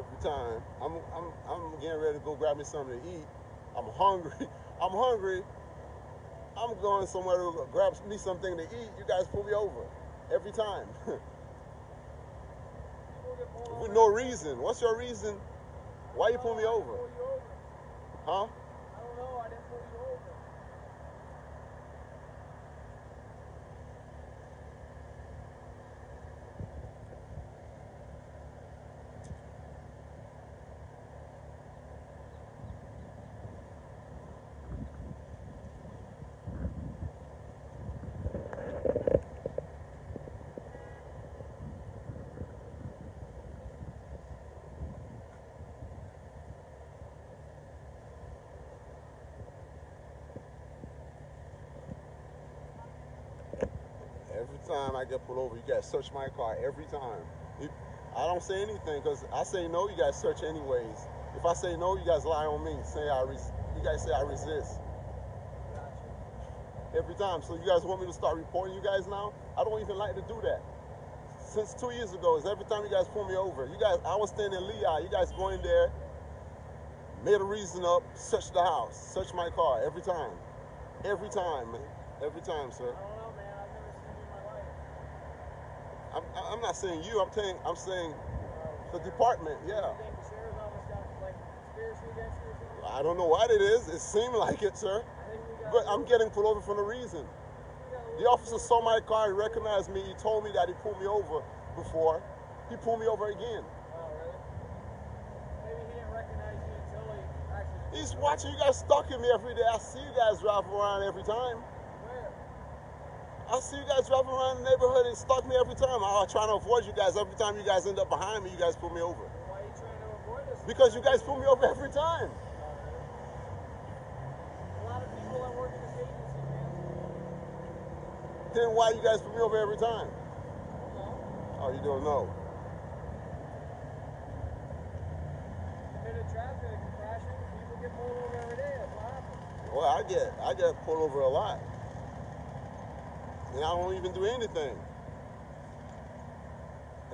Every time. I'm getting ready to go grab me something to eat. I'm hungry. I'm hungry. I'm going somewhere to grab me something to eat. You guys pull me over. Every time. With no reason. What's your reason? Why you pull me over? Huh? I don't know. I didn't pull you over. Every time I get pulled over, you guys search my car. Every time. I don't say anything because I say no, you guys search anyways. If I say no, you guys lie on me. You guys say I resist. Every time. So you guys want me to start reporting you guys now? I don't even like to do that. Since 2 years ago, is every time you guys pull me over. You guys, I was staying in Lehigh. You guys go in there, made a reason up, search the house, search my car. Every time. Every time, man. Every time, sir. I don't know, man. I've never seen you in my life. I'm not saying you. I'm saying the department. Yeah. You think the sheriff's office got like conspiracy against you or something? I don't know what it is. It seemed like it, sir. But I'm getting pulled over for no reason. The officer saw my car, he recognized me, he told me that he pulled me over before. He pulled me over again. Oh, really? Maybe he didn't recognize you until he actually... He's watching you guys stalking me every day. I see you guys driving around every time. Where? I see you guys driving around the neighborhood and stalk me every time. I'm trying to avoid you guys. Every time you guys end up behind me, you guys pull me over. Well, why are you trying to avoid this? Because you guys pull me over every time. A lot of people that work in this agency, man. Then why you guys pull me over every time? No. Oh, you don't know. Committed traffic crashing, people get pulled over every day. That's what happens. Well, I get pulled over a lot. And I don't even do anything.